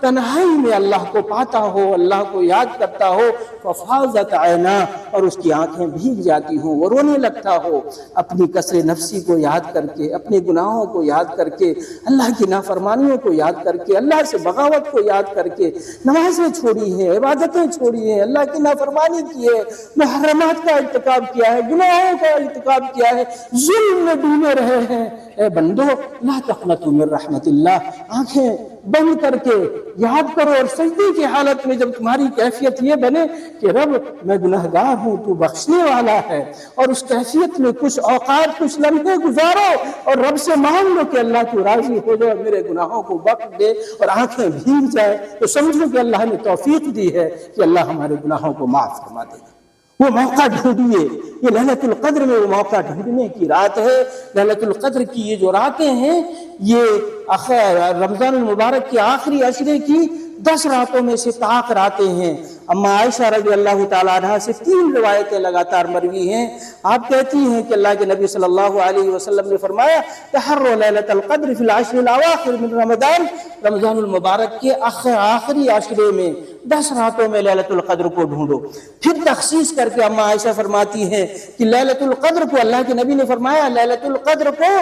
تنہائی میں اللہ کو پاتا ہو، اللہ کو یاد کرتا ہو، ففاضت عینا، اور اس کی آنکھیں بھیگ جاتی ہوں، وہ رونے لگتا ہو اپنی کسر نفسی کو یاد کر کے، اپنے گناہوں کو یاد کر کے، اللہ کی نافرمانیوں کو یاد کر کے، اللہ سے بغاوت کو یاد کر کے، نمازیں چھوڑی ہیں، عبادتیں چھوڑی ہیں، اللہ کی نافرمانی کی ہے، محرمات کا ارتکاب کیا ہے، گناہوں کا ارتکاب کیا ہے، ظلم میں ڈوبے رہے ہیں۔ اے بندو لا تقنطوا من رحمت اللہ، آنکھیں بند کر کے یاد کرو، اور سجدے کی حالت میں جب تمہاری کیفیت یہ بنے کہ رب میں گنہگار ہوں، تو بخشنے والا ہے، اور اس کیفیت میں کچھ اوقات، کچھ لمحے گزارو اور رب سے مانگ لو کہ اللہ تو راضی ہو جائے، میرے گناہوں کو بخش دے، اور آنکھیں بھیگ جائے، تو سمجھو کہ اللہ نے توفیق دی ہے کہ اللہ ہمارے گناہوں کو معاف فرما دے گا۔ وہ موقع ڈھونڈیے، یہ ليلۃ القدر میں وہ موقع ڈھونڈنے کی رات ہے۔ ليلۃ القدر کی یہ جو راتیں ہیں، یہ رمضان المبارک کے آخری عشرے کی 10 راتوں میں سے طاق راتیں ہیں۔ اما عائشہ رضی اللہ تعالیٰ عنہ سے 3 روایتیں لگاتار مروی ہیں۔ آپ کہتی ہیں کہ اللہ کے نبی صلی اللہ علیہ وسلم نے فرمایا تحروا لیلۃ القدر فی العشر الاواخر من رمضان، رمضان المبارک کے آخری عشرے میں 10 راتوں میں لیلۃ القدر کو ڈھونڈو۔ پھر تخصیص کر کے اما عائشہ فرماتی ہیں کہ لیلۃ القدر کو اللہ کے نبی نے فرمایا لیلۃ القدر کو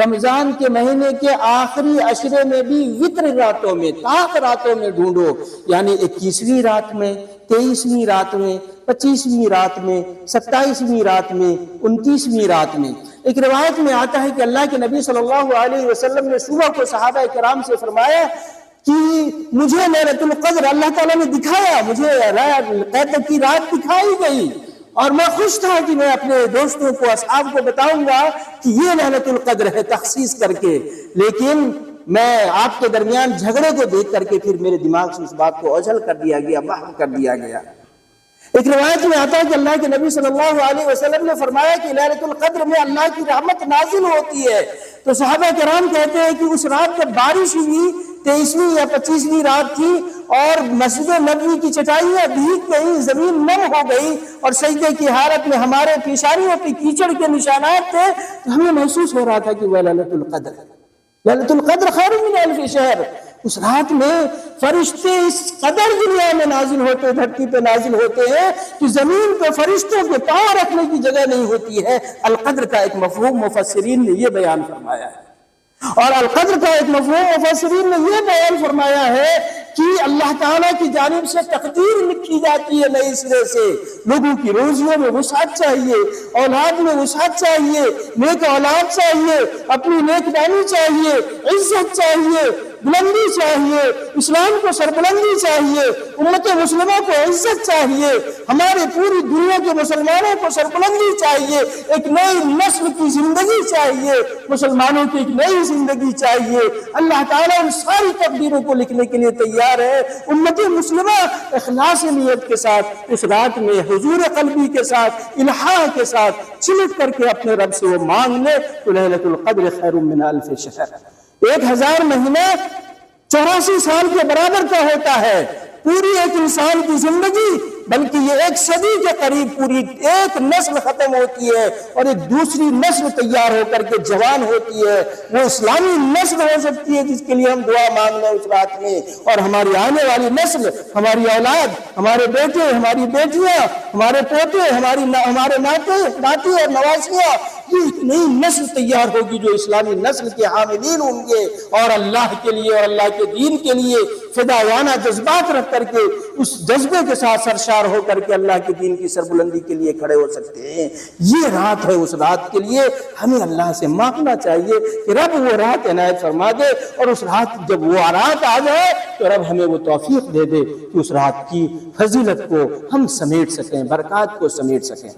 رمضان کے مہینے کے آخری عشرے میں بھی وتر راتوں میں، طاق راتوں میں ڈھونڈو، یعنی 21ویں رات میں، 23ویں رات میں، 25ویں رات میں، 27ویں رات میں، 29ویں رات میں۔ ایک روایت میں آتا ہے کہ اللہ کے نبی صلی اللہ علیہ وسلم نے صبح کو صحابہ کرام سے فرمایا کہ مجھے لیلۃ القدر اللہ تعالیٰ نے دکھایا، مجھے قدر کی رات دکھائی گئی، اور میں خوش تھا کہ میں اپنے دوستوں کو، اصحاب کو بتاؤں گا کہ یہ لیلۃ القدر ہے، تخصیص کر کے، لیکن میں آپ کے درمیان جھگڑے کو دیکھ کر کے پھر میرے دماغ سے اس بات کو اوجھل کر دیا گیا، محو کر دیا گیا۔ ایک روایت میں آتا ہے کہ اللہ کے نبی صلی اللہ علیہ وسلم نے فرمایا کہ لیلۃ القدر میں اللہ کی رحمت نازل ہوتی ہے، تو صحابہ کرام کہتے ہیں کہ اس رات جب بارش ہوئی، 23ویں یا 25ویں رات تھی، اور مسجد نبوی کی چٹائیاں بھیگ گئی، زمین نم ہو گئی، اور سجدے کی حالت میں ہمارے پیشانیوں پہ کیچڑ کے نشانات تھے، تو ہمیں محسوس ہو رہا تھا کہ وہ لیلۃ القدر ہے۔ لیلۃ القدر خیر من الف شہر، اس رات میں فرشتے اس قدر دنیا میں نازل ہوتے، دھرتی پہ نازل ہوتے ہیں کہ زمین پہ فرشتوں کے پاؤں رکھنے کی جگہ نہیں ہوتی ہے۔ القدر کا ایک مفہوم مفسرین نے یہ بیان فرمایا ہے، اور القدر کا ایک مفہوم مفسرین نے یہ بیان فرمایا ہے کہ اللہ تعالیٰ کی جانب سے تقدیر لکھی جاتی ہے نئے سرے سے، لوگوں کی روزیوں میں وسعت چاہیے، اولاد میں وسعت چاہیے، نیک اولاد چاہیے، اپنی نیک دانی چاہیے، عزت چاہیے، بلندی چاہیے، اسلام کو سربلندی چاہیے، امت مسلمہ کو عزت چاہیے، ہمارے پوری دنیا کے مسلمانوں کو سربلندی چاہیے، ایک نئی نسل کی زندگی چاہیے، مسلمانوں کی ایک نئی زندگی چاہیے۔ اللہ تعالیٰ ان ساری تقدیروں کو لکھنے کے لیے تیار ہے۔ امت مسلمہ اخلاص نیت کے ساتھ اس رات میں حضور قلبی کے ساتھ، الہا کے ساتھ چمٹ کر کے اپنے رب سے وہ مانگ لے تو لیلۃ القدر خیر من الف شہر، 1000 مہینہ 84 سال کے برابر کا ہوتا ہے۔ پوری ایک انسان کی زندگی، بلکہ یہ 1 صدی کے قریب پوری ایک نسل ختم ہوتی ہے اور ایک دوسری نسل تیار ہو کر کے جوان ہوتی ہے۔ وہ اسلامی نسل ہو سکتی ہے جس کے لیے ہم دعا مانگ لیں اس رات میں، اور ہماری آنے والی نسل، ہماری اولاد، ہمارے بیٹے، ہماری بیٹیاں، ہمارے پوتے، ہمارے ناتے اور نواسیاں، یہ ایک نئی نسل تیار ہوگی جو اسلامی نسل کے حاملین ہوں گے، اور اللہ کے لیے اور اللہ کے دین کے لیے فدائیانہ جذبات رکھ کر کے اس جذبے کے ساتھ سرشار ہو کر کے اللہ کے دین کی سربلندی کے لیے کھڑے ہو سکتے ہیں۔ یہ رات ہے، اس رات کے لیے ہمیں اللہ سے مانگنا چاہیے کہ رب وہ رات عنایت فرما دے، اور اس رات جب وہ رات آ جائے تو رب ہمیں وہ توفیق دے دے کہ اس رات کی فضیلت کو ہم سمیٹ سکیں، برکات کو سمیٹ سکیں۔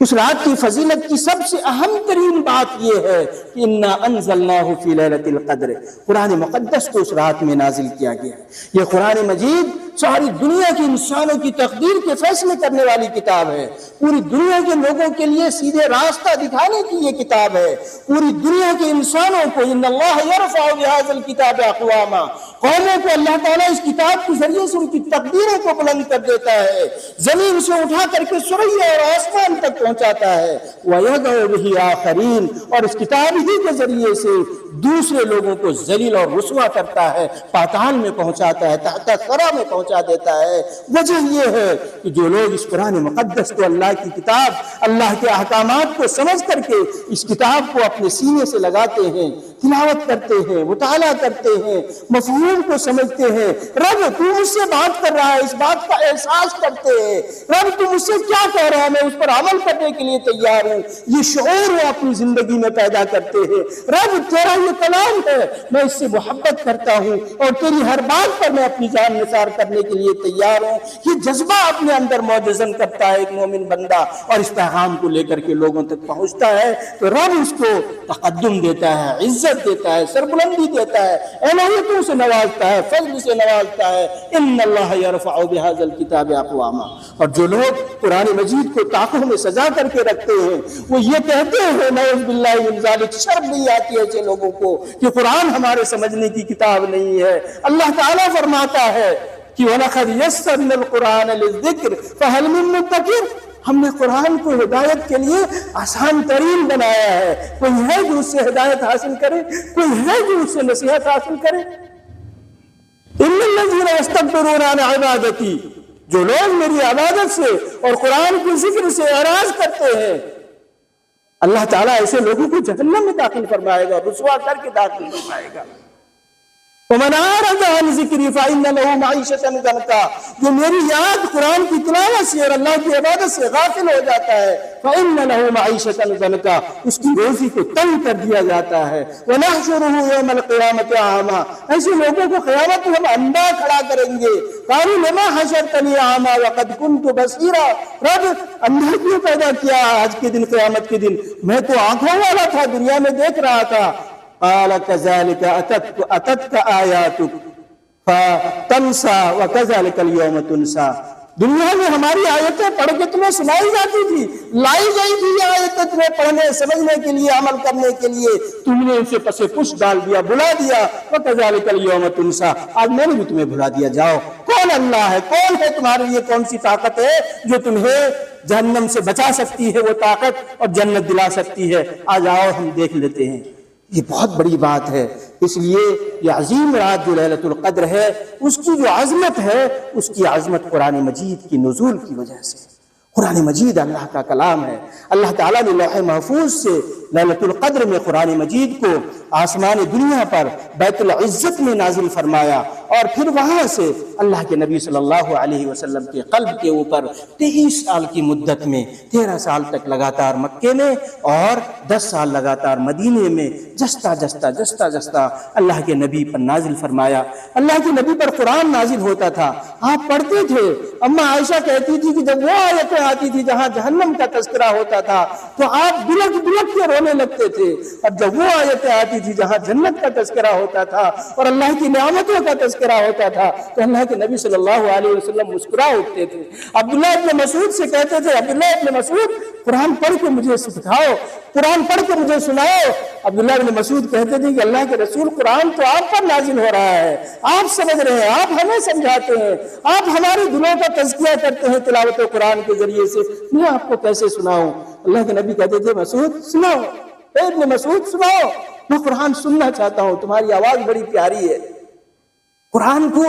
اس رات کی فضیلت کی سب سے اہم ترین بات یہ ہے کہ انا انزلناہ فی لیلۃ القدر، قرآن مقدس کو اس رات میں نازل کیا گیا ہے۔ یہ قرآن مجید ساری دنیا کے انسانوں کی تقدیر کے فیصلے کرنے والی کتاب ہے، پوری دنیا کے لوگوں کے لیے سیدھے راستہ دکھانے کی یہ کتاب ہے، پوری دنیا کے انسانوں کو ان اللہ یرفع بہذا الکتاب اقواما، قوموں کو اللہ تعالیٰ اس کتاب کے ذریعے سے ان کی تقدیروں کو بلند کر دیتا ہے، زمین سے اٹھا کر کے ثریا اور آسمان تک پہنچاتا ہے، وَيَدْعُ بِهِ آخَرِينَ، اور اس کتاب ہی کے ذریعے سے دوسرے لوگوں کو ذلیل اور رسوا کرتا ہے، پاتال میں پہنچاتا ہے، تحت ثری میں پہنچا دیتا ہے۔ وجہ یہ ہے کہ جو لوگ اس قرآن مقدس کو، اللہ کی کتاب، اللہ کے احکامات کو سمجھ کر کے اس کتاب کو اپنے سینے سے لگاتے ہیں، تلاوت کرتے ہیں، مطالعہ کرتے ہیں، مفہوم کو سمجھتے ہیں، رب تو مجھ سے بات کر رہا ہے، اس بات کا احساس کرتے ہیں، رب تو مجھ سے کیا کہہ رہا ہے، میں اس پر عمل کرنے کے لیے تیار ہوں، یہ شعور وہ اپنی زندگی میں پیدا کرتے ہیں۔ رب تیرا یہ کلام ہے، میں اس سے محبت کرتا ہوں اور تیری ہر بات پر میں اپنی جان نثار کرنے کے لیے تیار ہوں۔ یہ جذبہ اپنے اندر موجزن کرتا ہے ایک مومن بندہ، اور اس پیغام کو لے کر کے لوگوں تک پہنچتا ہے تو رب اس کو تقدم دیتا ہے، عزت دیتا ہے، سربلندی دیتا ہے، عنایتوں سے نوازتا ہے، فضل سے نوازتا ہے۔ ان اللہ یرفع بہذا الکتاب اقواما، اور جو لوگ قرآن مجید کو طاقوں میں سجا کر کے رکھتے ہیں، وہ یہ کہتے ہیں نعوذ باللہ من ذالک، شرم نہیں آتی ایسے لوگوں کو کہ قرآن ہمارے سمجھنے کی کتاب نہیں ہے۔ اللہ تعالیٰ فرماتا ہے کہ وَلَقَدْ يَسَّرْنَا الْقُرْآنَ لِلذِّكْرِ فَهَلْ مِن مُّدَّكِرٍ، ہم نے قرآن کو ہدایت کے لیے آسان ترین بنایا ہے، کوئی ہے جو اس سے ہدایت حاصل کرے، کوئی ہے جو اس سے نصیحت حاصل کرے؟ إِنَّ الَّذِينَ يَسْتَكْبِرُونَ عَنْ عِبَادَتِي، جو لوگ میری عبادت سے اور قرآن کے ذکر سے اعراض کرتے ہیں، اللہ تعالیٰ ایسے لوگوں کو جہنم میں داخل فرمائے گا، رسوا کر کے داخل فرمائے گا۔ وَمَنْ أَعْرَضَ عَنْ ذِكْرِي فَإِنَّ لَهُ مَعِيشَةً ضَنْكًا، جو میری یاد قرآن کی تلاوت سے اور اللہ کی عبادت سے غافل ہو جاتا ہے، فَإِنَّ لَهُ مَعِيشَةً ضَنْكًا، اس کی روزی کو تنگ کر دیا جاتا ہے۔ وَنَحْشُرُهُ يَوْمَ الْقِيَامَةِ أَعْمَىٰ، ایسے لوگوں کو قیامت میں ہم اندھا کھڑا کریں گے۔ قَالُوا لِمَا حَشَرْتَنِي أَعْمَىٰ وَقَدْ كُنتُ بَصِيرًا، رب اندھا کیوں پیدا کیا آج کے دن، قیامت کے دن؟ میں تو آنکھوں والا تھا، دنیا میں دیکھ رہا تھا۔ قال كذلك أتتك آياتك فتنسى وكذلك اليوم تنسى، دنیا میں ہماری آیتیں پڑھ کے تمہیں سنائی جاتی تھی، لائی گئی تھی یہ آیتیں تمہیں پڑھنے، سمجھنے کے لیے، عمل کرنے کے لیے، تم نے اسے پس پش ڈال دیا، بھلا دیا۔ وَكَذَلِكَ الْيَوْمَ تُنْسَىٰ، آج میں نے بھی تمہیں بھلا دیا۔ جاؤ، کون اللہ ہے، کون ہے تمہارے لیے، کون سی طاقت ہے جو تمہیں جہنم سے بچا سکتی ہے، وہ طاقت، اور جنت دلا سکتی ہے؟ آج آؤ ہم دیکھ لیتے ہیں۔ یہ بہت بڑی بات ہے، اس لیے یہ عظیم رات جو لیلۃ القدر ہے، اس کی جو عظمت ہے، اس کی عظمت قرآن مجید کی نزول کی وجہ سے۔ قرآن مجید اللہ کا کلام ہے، اللہ تعالیٰ نے لوح محفوظ سے لیلۃ القدر میں قرآن مجید کو آسمان دنیا پر بیت العزت میں نازل فرمایا، اور پھر وہاں سے اللہ کے نبی صلی اللہ علیہ وسلم کے قلب کے اوپر 23 سال کی مدت میں 13 سال تک لگاتار مکے میں اور 10 سال لگاتار مدینے میں جستا جستا اللہ کے نبی پر نازل فرمایا۔ اللہ کے نبی پر قرآن نازل ہوتا تھا، آپ پڑھتے تھے۔ اما عائشہ کہتی تھی کہ جب وہ آیتیں آتی تھی جہاں جہنم کا تذکرہ ہوتا تھا تو آپ بلک بلک کے رونے لگتے تھے، اور جب وہ آیتیں آتی تھی جہاں جنت کا تذکرہ ہوتا تھا اور اللہ کی نعمتوں کا تذکرہ ہوتا تھا تو اللہ کے نبی صلی اللہ علیہ وسلم مسکرا اٹھتے تھے۔ عبداللہ ابن مسعود سے کہتے تھے، عبداللہ ابن مسعود قرآن پڑھ کے مجھے سکھاؤ، قرآن پڑھ کے مجھے سناؤ۔ عبداللہ ابن مسعود کہتے تھے کہ اللہ کے رسول، قرآن تو آپ پر نازل ہو رہا ہے، آپ سمجھ رہے ہیں، آپ ہمیں سمجھاتے ہیں، آپ ہمارے دلوں کا تزکیہ کرتے ہیں تلاوت قرآن کے ذریعے سے، میں آپ کو کیسے سناؤں؟ اللہ کے نبی کہتے تھے، مسعود سناؤ، ابن مسعود سناؤ، میں قرآن سننا چاہتا ہوں، تمہاری آواز بڑی پیاری ہے۔ قرآن کو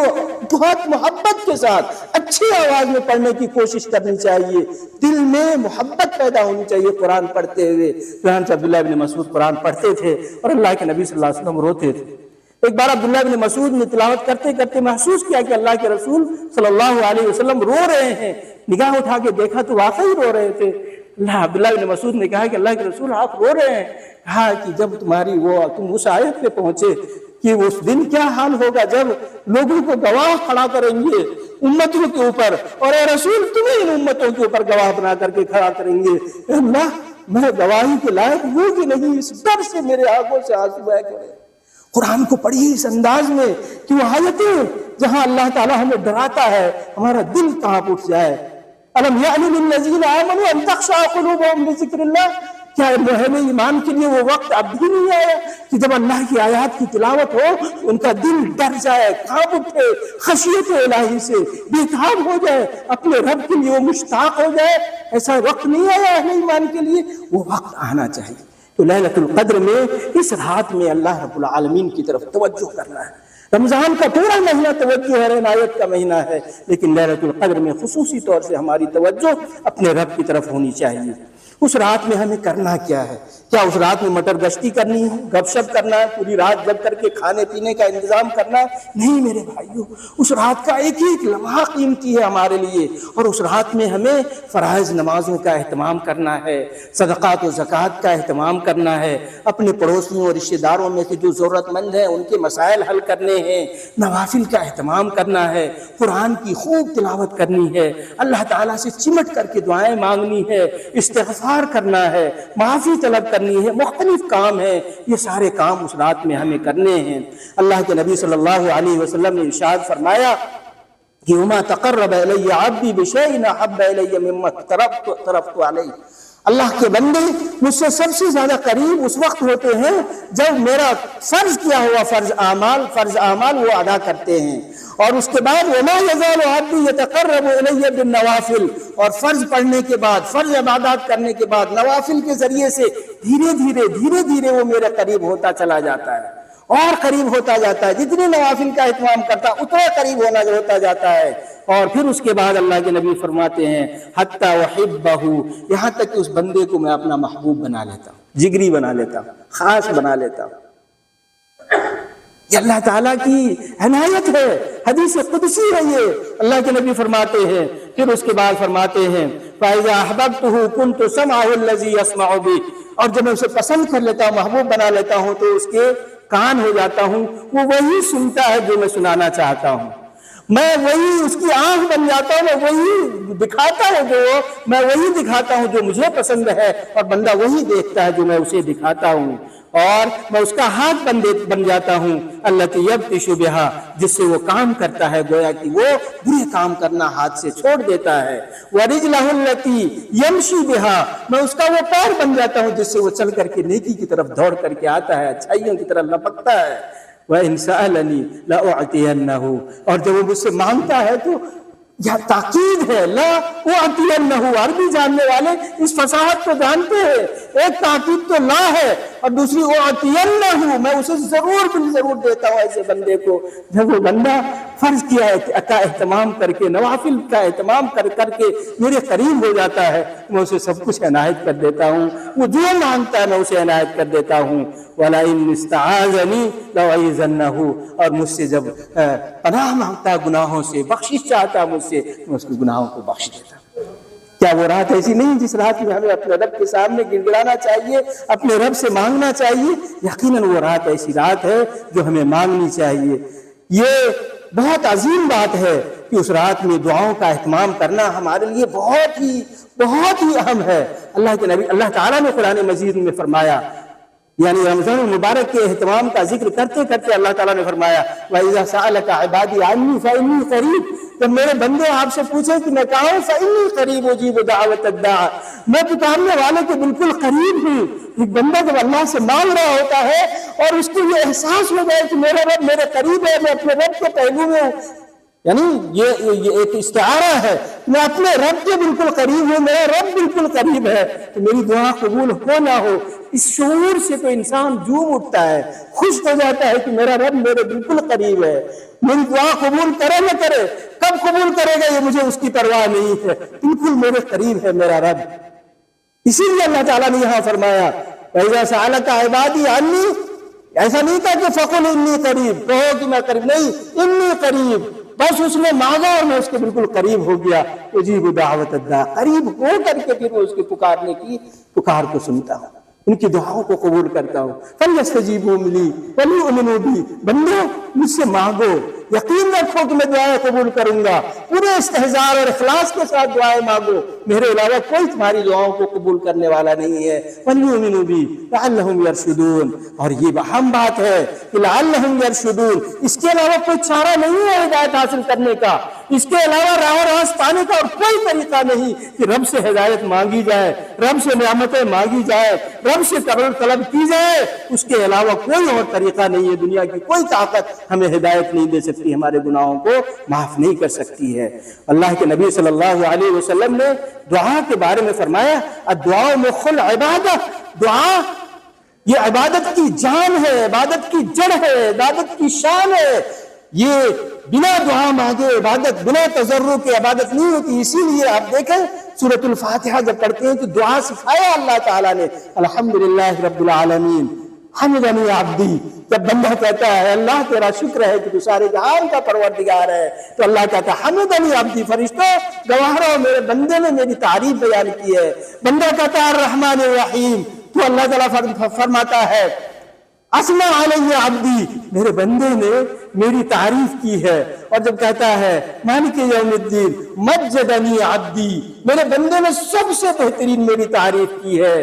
بہت محبت کے ساتھ اچھی آواز میں پڑھنے کی کوشش کرنی چاہیے، دل میں محبت پیدا ہونی چاہیے قرآن پڑھتے ہوئے۔ چنانچہ عبداللہ ابن مسعود قرآن پڑھتے تھے اور اللہ کے نبی صلی اللہ علیہ وسلم روتے تھے۔ ایک بار عبداللہ ابن مسعود نے تلاوت کرتے کرتے محسوس کیا کہ اللہ کے رسول صلی اللہ علیہ وسلم رو رہے ہیں، نگاہ اٹھا کے دیکھا تو واقعی رو رہے تھے۔ عبداللہ ابن مسعود نے کہا کہ اللہ کے رسول آپ رو رہے ہیں؟ کہا کہ جب تم اس آیت پہ پہنچے کہ اس دن کیا حال ہوگا جب لوگوں کو گواہ کھڑا کریں گے امتوں کے اوپر، اور اے رسول تمہیں ان امتوں کے اوپر گواہ بنا کر کے کھڑا کریں گے، اے اللہ میں گواہی کے لائق ہوں کہ نہیں، اس ڈر سے میرے آنکھوں سے آنسو بہہ گئے۔ قرآن کو پڑھیے اس انداز میں کہ وہ آیتیں جہاں اللہ تعالیٰ ہمیں ڈراتا ہے ہمارا دل کہاں اٹھ جائے. الم یعن للذین آمنوا ان تخشع قلوبهم لذکر اللہ، کیا اہل ایمان کے لیے وہ وقت اب بھی نہیں آیا کہ جب اللہ کی آیات کی تلاوت ہو ان کا دل ڈر جائے، کانپ اٹھے خشیت الہی سے، بے تاب ہو جائے، اپنے رب کے لیے وہ مشتاق ہو جائے؟ ایسا وقت نہیں آیا اہل ایمان کے لیے؟ وہ وقت آنا چاہیے. تو لیلۃ القدر میں اس رات میں اللہ رب العالمین کی طرف توجہ کرنا ہے. رمضان کا پورا مہینہ توجہ اور عنایت کا مہینہ ہے، لیکن لیلۃ القدر میں خصوصی طور سے ہماری توجہ اپنے رب کی طرف ہونی چاہیے. اس رات میں ہمیں کرنا کیا ہے؟ کیا اس رات میں مٹر گشتی کرنی ہے، گپ شپ کرنا ہے، پوری رات جگ کر کے کھانے پینے کا انتظام کرنا ہے؟ نہیں میرے بھائیوں، اس رات کا ایک ایک لمحہ قیمتی ہے ہمارے لیے، اور اس رات میں ہمیں فرائض نمازوں کا اہتمام کرنا ہے، صدقات و زکوٰۃ کا اہتمام کرنا ہے، اپنے پڑوسیوں اور رشتہ داروں میں سے جو ضرورت مند ہیں ان کے مسائل حل کرنے ہیں، نوافل کا اہتمام کرنا ہے، قرآن کی خوب تلاوت کرنی ہے، اللہ تعالیٰ سے چمٹ کر کے دعائیں مانگنی ہے، استغفار کرنا ہے، معافی طلب کرنی ہے، مختلف کام ہیں. یہ سارے کام اس رات میں ہمیں کرنے ہیں. اللہ کے نبی صلی اللہ علیہ وسلم نے ارشاد فرمایا کہ وما تقرب الی عبدی بشیء احب الی مما افترضت علیہ. اللہ کے بندے مجھ سے سب سے زیادہ قریب اس وقت ہوتے ہیں جب میرا فرض کیا ہوا فرض اعمال وہ ادا کرتے ہیں، اور اس کے بعد وما یزال عبدی یتقرب الی بالنوافل، اور فرض پڑھنے کے بعد، فرض عبادات کرنے کے بعد نوافل کے ذریعے سے دھیرے دھیرے وہ میرے قریب ہوتا چلا جاتا ہے اور قریب ہوتا جاتا ہے. جتنے نوافل کا اہتمام کرتا اتنا قریب ہوتا جاتا ہے. اور پھر اس کے بعد اللہ کے نبی فرماتے ہیں حتی احبہ، یہاں تک کہ اس بندے کو میں اپنا محبوب بنا لیتا ہوں، جگری بنا لیتا ہوں، خاص بنا لیتا ہوں. یہ اللہ تعالیٰ کی عنایت ہے، حدیث قدسی ہے یہ. اللہ کے نبی فرماتے ہیں، پھر اس کے بعد فرماتے ہیں فَإِذَا أَحْبَبْتُهُ كُنْتُ سَمْعَهُ الَّذِي يَسْمَعُ بِهِ، اور جب میں اسے پسند کر لیتا ہوں، محبوب بنا لیتا ہوں، تو اس کے کان ہو جاتا ہوں، وہ وہی سنتا ہے جو میں سنانا چاہتا ہوں. میں وہی اس کی آنکھ بن جاتا ہوں، میں وہی دکھاتا ہوں جو مجھے پسند ہے، اور بندہ وہی دیکھتا ہے جو میں اسے دکھاتا ہوں. اور میں اس کا ہاتھ بن جاتا ہوں التی یبطش بہا، جس سے وہ کام کرتا ہے، گویا کہ وہ برے کام کرنا ہاتھ سے چھوڑ دیتا ہے. ورجلہ التی یمشی بہا، میں اس کا وہ پیر بن جاتا ہوں جس سے وہ چل کر کے نیکی کی طرف دوڑ کر کے آتا ہے، اچھائیوں کی طرف لپکتا ہے. وَإِنْ سَأَلَنِي لَأُعْطِيَنَّهُ، اور جب وہ مجھ سے مانگتا ہے تو یہ تاکید ہے، لا اعطینہ. عربی جاننے والے اس فصاحت کو جانتے ہیں. ایک تاکید تو لا ہے اور دوسری اعطینہ، میں اسے ضرور دیتا ہوں ایسے بندے کو. جب وہ بندہ فرض کیا ہے کا اہتمام کر کے، نوافل کا اہتمام کر کے میرے قریب ہو جاتا ہے، میں اسے سب کچھ عنایت کر دیتا ہوں. وہ جو مانگتا ہے میں اسے عنایت کر دیتا ہوں. وَلَئِنْ اسْتَعَاذَنِي لَأُعِيذَنَّهُ، اور مجھ سے جب پناہ مانگتا گناہوں سے، بخشش چاہتا مجھ سے، میں اس کے گناہوں کو بخش دیتا. کیا وہ رات ایسی نہیں جس رات میں ہمیں اپنے رب کے سامنے گڑگڑانا چاہیے، اپنے رب سے مانگنا چاہیے؟ یقیناً وہ رات ایسی رات ہے جو ہمیں مانگنی چاہیے. یہ بہت عظیم بات ہے کہ اس رات میں دعاؤں کا اہتمام کرنا ہمارے لیے بہت ہی اہم ہے. اللہ تعالیٰ نے قرآن مجید میں فرمایا، یعنی رمضان المبارک کے اہتمام کا ذکر کرتے کرتے اللہ تعالیٰ نے فرمایا وَإِذَا سَأَلَكَ عِبَادِي عَنِّي فَإِنِّي قَرِيبٌ، جب میرے بندے آپ سے پوچھیں کہ میں کہاں ہوں، فَإِنِّي قَرِيبٌ أُجِيبُ دَعْوَةَ الدَّاعِ، میں پکارنے والے کے بالکل قریب ہوں. ایک بندہ جب اللہ سے مانگ رہا ہوتا ہے اور اس کو یہ احساس ہو جائے کہ میرا رب میرے قریب ہے، میں اپنے رب کے پہلو میں ہوں، یعنی یہ ایک استعارہ ہے، میں اپنے رب کے بالکل قریب ہوں، میرا رب بالکل قریب ہے، تو میری دعا قبول ہو نہ ہو، اس شعور سے تو انسان جھوم اٹھتا ہے، خوش ہو جاتا ہے کہ میرا رب میرے بالکل قریب ہے. میری دعا قبول کرے نہ کرے، کب قبول کرے گا یہ مجھے اس کی پرواہ نہیں ہے، بالکل میرے قریب ہے میرا رب. اسی لیے اللہ تعالیٰ نے یہاں فرمایا وَإِذَا سَأَلَكَ عِبَادِي عَنِّي، ایسا نہیں تھا کہ فَقُلْ إِنِّي قَرِيب، کہو کہ میں قریب، نہیں، إِنِّي قَرِيب، بس اس نے مانگا اور میں اس کے بالکل قریب ہو گیا. أُجِيبُ دَعْوَةَ الدَّاعِ، قریب ہو کر کے پھر وہ اس کے پکارنے کی پکار کو سنتا ہوں. ان کی دعاؤں کو قبول کرتا ہوں۔ فَلْيَسْتَجِيبُوا لِي وَلْيُؤْمِنُوا بِي، بندو مجھ سے مانگو، یقین رکھو کہ میں دعائیں قبول کروں گا، پورے استحضار اور اخلاص کے ساتھ دعائیں مانگو، میرے علاوہ کوئی تمہاری دعاؤں کو قبول کرنے والا نہیں ہے۔ وَلْيُؤْمِنُوا بِي لَعَلَّهُمْ يَرْشُدُونَ، اور یہ اہم بات ہے کہ لَعَلَّهُمْ يَرْشُدُونَ، اس کے علاوہ کوئی چارہ نہیں ہے ہدایت حاصل کرنے کا، اس کے علاوہ راہ و راست پانے کا اور کوئی طریقہ نہیں کہ رب سے ہدایت مانگی جائے، رب سے نعمتیں مانگی جائے، رب سے طلب کی جائے، اس کے علاوہ کوئی اور طریقہ نہیں ہے۔ دنیا کی کوئی طاقت ہمیں ہدایت نہیں دے سکتی، ہمارے گناہوں کو معاف نہیں کر سکتی ہے۔ اللہ کے نبی صلی اللہ علیہ وسلم نے دعا کے بارے میں فرمایا الدعاء مخ العبادت، دعا یہ عبادت کی جان ہے، عبادت کی جڑ ہے، عبادت کی شان ہے۔ یہ بنا دعا مانگے عبادت، بنا تضرع کے عبادت نہیں ہوتی۔ اسی لیے آپ دیکھیں سورۃ الفاتحہ جب پڑھتے ہیں تو دعا سکھایا اللہ تعالیٰ نے، الحمدللہ رب العالمین حمدنی عبدی، جب بندہ کہتا ہے اللہ تیرا شکر ہے کہ تو سارے جہان کا پروردگار ہے، تو اللہ کہتا ہے حمدنی عبدی، فرشتوں گواہ رہو میرے بندے نے میری تعریف بیان کی ہے۔ بندہ کہتا ہے الرحمن الرحیم، تو اللہ تعالیٰ فرماتا ہے اثنى علی عبدی، میرے بندے نے میری تعریف کی ہے۔ اور جب کہتا ہے مالک یوم الدین مجدنی عبدی، میرے بندے نے سب سے بہترین میری تعریف کی ہے۔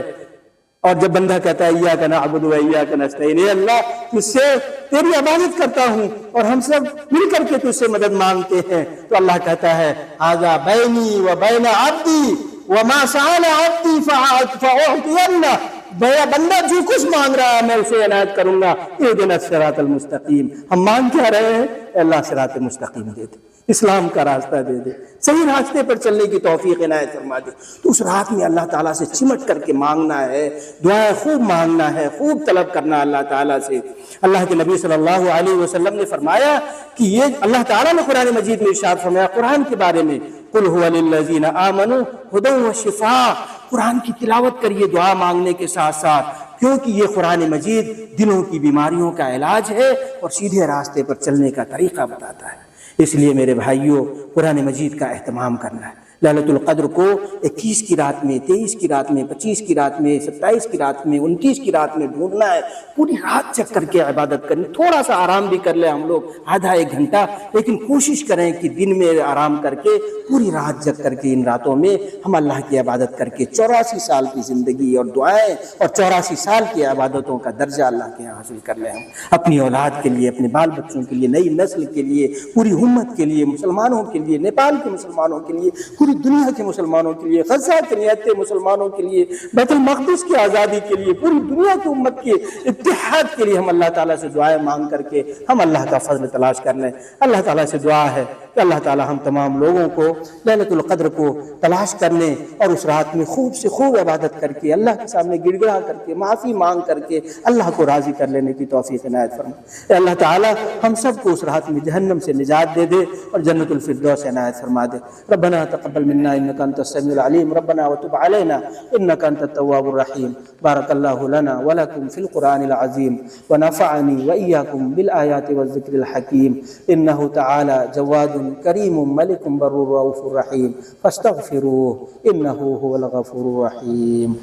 اور جب بندہ کہتا ہے ایاک نعبد و ایاک نستعین، اے اللہ تجھ سے تیری عبادت کرتا ہوں اور ہم سب مل کر کے تجھ سے مدد مانگتے ہیں، تو اللہ کہتا ہے ھذا بینی و بین عبدی وما سأل عبدی فأعطینہ، میرا بندہ جو کچھ مانگ رہا ہے میں اسے عنایت کروں گا۔ اہدنا الصراط المستقیم، ہم مانگ کیا رہے ہیں؟ اے اللہ صراط مستقیم دے دے، اسلام کا راستہ دے دے، صحیح راستے پر چلنے کی توفیق عنایت فرما دے۔ تو اس رات میں اللہ تعالیٰ سے چمٹ کر کے مانگنا ہے، دعائیں خوب مانگنا ہے، خوب طلب کرنا اللہ تعالیٰ سے۔ اللہ کے نبی صلی اللہ علیہ وسلم نے فرمایا کہ یہ اللہ تعالیٰ نے قرآن مجید میں ارشاد فرمایا قرآن کے بارے میں، قل هو للذین آمنوا ھدی وشفاء، قرآن کی تلاوت کریے دعا مانگنے کے ساتھ ساتھ، کیونکہ یہ قرآن مجید دلوں کی بیماریوں کا علاج ہے اور سیدھے راستے پر چلنے کا طریقہ بتاتا ہے۔ اس لیے میرے بھائیوں قرآن مجید کا اہتمام کرنا ہے۔ ليلۃ القدر کو 21 کی رات میں، 23 کی رات میں، 25 کی رات میں، 27 کی رات میں، 29 کی رات میں ڈھونڈنا ہے، پوری رات جگ کر کے عبادت کرنی۔ تھوڑا سا آرام بھی کر لیں ہم لوگ، آدھا ایک گھنٹہ، لیکن کوشش کریں کہ دن میں آرام کر کے پوری رات جگ کر کے ان راتوں میں ہم اللہ کی عبادت کر کے 84 سال کی زندگی اور دعائیں اور 84 سال کی عبادتوں کا درجہ اللہ کے یہاں حاصل کر لیں۔ ہم اپنی اولاد کے لیے، اپنے بال بچوں کے لیے، نئی نسل کے لیے، پوری امت کے لیے، مسلمانوں کے لیے، نیپال کے مسلمانوں کے لیے، پوری دنیا کے مسلمانوں کے لیے، غزہ کے نہتے مسلمانوں کے لیے، بیت المقدس کی آزادی کے لیے، پوری دنیا کی امت کے اتحاد کے لیے ہم اللہ تعالیٰ سے دعائیں مانگ کر کے ہم اللہ کا فضل تلاش کر لیں۔ اللہ تعالیٰ سے دعا ہے کہ اللہ تعالیٰ ہم تمام لوگوں کو ليلۃ القدر کو تلاش کرنے اور اس رات میں خوب سے خوب عبادت کر کے اللہ کے سامنے گڑ گڑا کر کے معافی مانگ کر کے اللہ کو راضی کر لینے کی توفیق عنایت فرما۔ اے اللہ تعالیٰ ہم سب کو اس رات میں جہنم سے نجات دے دے اور جنت الفردوس عنایت فرما دے۔ ربنا تقبل منا انك انت السميع العليم، ربنا وتب علينا انك انت التواب الرحيم۔ بارك الله لنا ولكم في القرآن العظيم ونفعني وإياكم بالآيات والذكر الحكيم، إنه تعالى جواد كريم ملك بر رؤوف رحيم، فاستغفروه إنه هو الغفور الرحيم۔